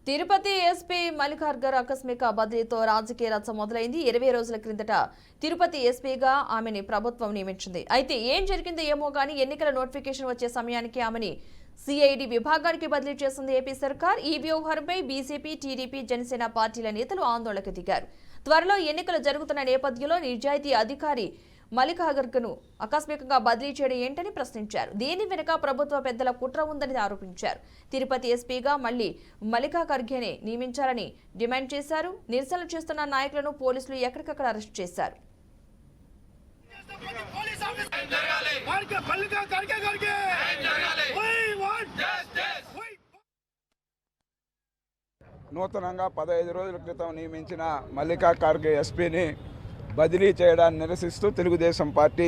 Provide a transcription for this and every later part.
Tirupati SP Mallikarjuna ఆకస్మిక బదిలీతో రాజకీయ రచ్చ మొదలైంది. 20 రోజుల క్రిందట తిరుపతి ఎస్పీగా ఆమెని ప్రభుత్వం నియమించింది. అయితే ఏం జరిగిందో ఏమో కానీ ఎన్నికల నోటిఫికేషన్ వచ్చే సమయానికి ఆమెని సిఐడి విభాగానికి బదిలీ చేసింది ఏపీ సర్కార్. ఈ వ్యవహారంపై బీజేపీ, టీడీపీ, జనసేన పార్టీల నేతలు ఆందోళనకు దిగారు. త్వరలో ఎన్నికలు జరుగుతున్న నేపథ్యంలో నిజాయితీ అధికారి మల్లికార్జునను ఆకస్మికంగా బదిలీ చేయడం ఏంటని ప్రశ్నించారు. దీని వెనుక ప్రభుత్వ పెద్దల కుట్ర ఉందని ఆరోపించారు. తిరుపతి ఎస్పీగా మళ్లీ మల్లికార్జుననే నియమించాలని డిమాండ్ చేశారు. నిరసనలు చేస్తున్న నాయకులను పోలీసులు ఎక్కడికక్కడ అరెస్ట్ చేశారు. నూతనంగా 15 రోజుల క్రితం నియమించిన మల్లికార్జున ఎస్పీని బదిలీ చేయడాన్ని నిరసిస్తూ తెలుగుదేశం పార్టీ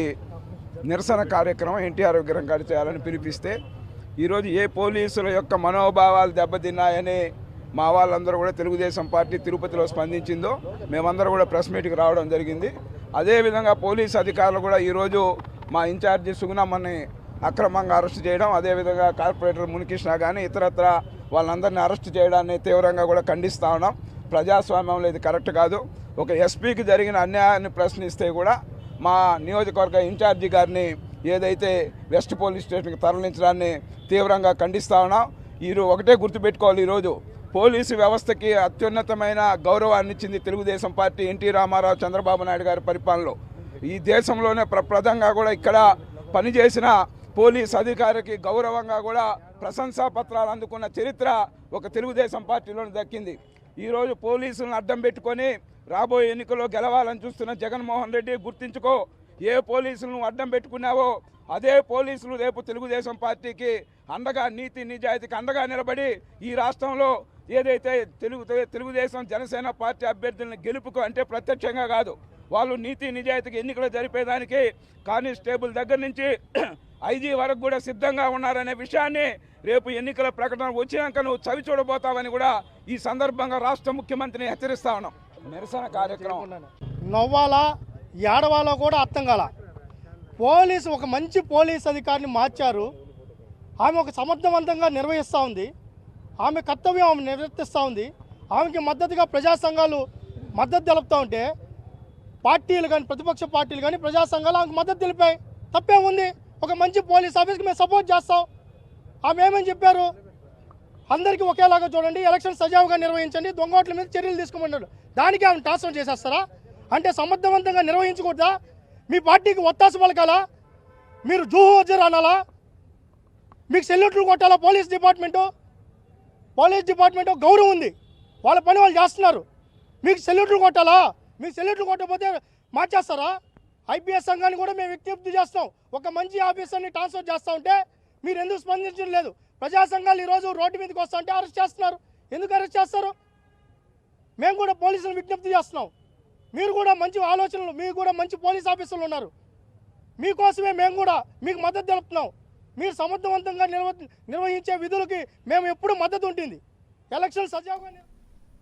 నిరసన కార్యక్రమం ఎన్టీఆర్ విగ్రహం కాడ చేయాలని పిలిపిస్తే ఈరోజు ఏ పోలీసుల యొక్క మనోభావాలు దెబ్బతిన్నాయని మా వాళ్ళందరూ కూడా తెలుగుదేశం పార్టీ తిరుపతిలో స్పందించిందో మేమందరూ కూడా ప్రెస్ మీట్కి రావడం జరిగింది. అదేవిధంగా పోలీసు అధికారులు కూడా ఈరోజు మా ఇన్ఛార్జి సుగుణమ్మని అక్రమంగా అరెస్ట్ చేయడం, అదేవిధంగా కార్పొరేటర్ మునికృష్ణ కానీ ఇతరత్ర వాళ్ళందరినీ అరెస్ట్ చేయడాన్ని తీవ్రంగా కూడా ఖండిస్తూ ఉన్నాం. ప్రజాస్వామ్యంలో ఇది కరెక్ట్ కాదు. ఒక ఎస్పీకి జరిగిన అన్యాయాన్ని ప్రశ్నిస్తే కూడా మా నియోజకవర్గ ఇన్ఛార్జి గారిని ఏదైతే వెస్ట్ పోలీస్ స్టేషన్కి తరలించడాన్ని తీవ్రంగా ఖండిస్తూ ఉన్నాం. ఒకటే గుర్తుపెట్టుకోవాలి, ఈరోజు పోలీసు వ్యవస్థకి అత్యున్నతమైన గౌరవాన్ని ఇచ్చింది తెలుగుదేశం పార్టీ, ఎన్టీ రామారావు, చంద్రబాబు నాయుడు గారి పరిపాలనలో. ఈ దేశంలోనే ప్రప్రదంగా కూడా ఇక్కడ పనిచేసిన పోలీస్ అధికారికి గౌరవంగా కూడా ప్రశంసా పత్రాలు అందుకున్న చరిత్ర ఒక తెలుగుదేశం పార్టీలోనే దక్కింది. ఈరోజు పోలీసులను అడ్డం పెట్టుకొని రాబోయే ఎన్నికల్లో గెలవాలని చూస్తున్న జగన్మోహన్ రెడ్డి గుర్తించుకో. ఏ పోలీసులను అడ్డం పెట్టుకున్నావో అదే పోలీసులు రేపు తెలుగుదేశం పార్టీకి అండగా, నీతి నిజాయితీకి అండగా నిలబడి ఈ రాష్ట్రంలో ఏదైతే తెలుగుదేశం జనసేన పార్టీ అభ్యర్థులను గెలుపుకు అంటే ప్రత్యక్షంగా కాదు, వాళ్ళు నీతి నిజాయితీకి ఎన్నికలు జరిపేదానికి కానిస్టేబుల్ దగ్గర నుంచి ఐజీ వరకు కూడా సిద్ధంగా ఉన్నారనే విషయాన్ని రేపు ఎన్నికల ప్రకటన వచ్చినాక నువ్వు చవి చూడబోతావని కూడా ఈ సందర్భంగా రాష్ట్ర ముఖ్యమంత్రిని హెచ్చరిస్తా ఉన్నాం. నిరసన కార్యక్రమం నవ్వాలా ఏడవాలో కూడా అర్థం కాల. పోలీసు ఒక మంచి పోలీస్ అధికారిని మార్చారు. ఆమె ఒక సమర్థవంతంగా నిర్వహిస్తూ ఉంది. ఆమె కర్తవ్యం ఆమె నిర్వర్తిస్తూ ఉంది. ఆమెకి మద్దతుగా ప్రజా సంఘాలు మద్దతు తెలుపుతూ ఉంటే పార్టీలు కానీ, ప్రతిపక్ష పార్టీలు కానీ, ప్రజా సంఘాలు ఆమెకు మద్దతు తెలిపాయి. తప్పేముంది? ఒక మంచి పోలీస్ ఆఫీస్కి మేము సపోర్ట్ చేస్తాం. ఆమె ఏమని చెప్పారు? అందరికీ ఒకేలాగా చూడండి, ఎలక్షన్ సజావుగా నిర్వహించండి, దొంగోట్ల మీద చర్యలు తీసుకోమన్నాడు. దానికి ఆమె ట్రాన్స్ఫర్ చేసేస్తారా? అంటే సమర్థవంతంగా నిర్వహించకూడదా? మీ పార్టీకి ఒత్తాసు పలకాలా? మీరు జూహు వజ్జర్ అనాలా? మీకు సెల్యూట్లు కొట్టాలా? పోలీస్ డిపార్ట్మెంటు గౌరవం ఉంది, వాళ్ళ పని వాళ్ళు చేస్తున్నారు. మీకు సెల్యూట్లు కొట్టాలా? మీకు సెల్యూట్లు కొట్టకపోతే మార్చేస్తారా? ఐపీఎస్ సంఘాన్ని కూడా మేము విజ్ఞప్తి చేస్తాం. ఒక మంచి ఆఫీసర్ని ట్రాన్స్ఫర్ చేస్తూ ఉంటే మీరు ఎందుకు స్పందించడం లేదు? ప్రజా సంఘాలు ఈరోజు రోడ్డు మీదకి వస్తూ ఉంటే అరెస్ట్ చేస్తున్నారు. ఎందుకు అరెస్ట్ చేస్తారు? మేము కూడా పోలీసులను విజ్ఞప్తి చేస్తున్నాం. మీరు కూడా మంచి ఆలోచనలు, మీకు కూడా మంచి పోలీస్ ఆఫీసర్లు ఉన్నారు. మీకోసమే మేము కూడా మీకు మద్దతు తెలుపుతున్నాం. మీరు సమర్థవంతంగా నిర్వహించే విధులకి మేము ఎప్పుడూ మద్దతు ఉంటుంది. ఎలక్షన్ సజావుగా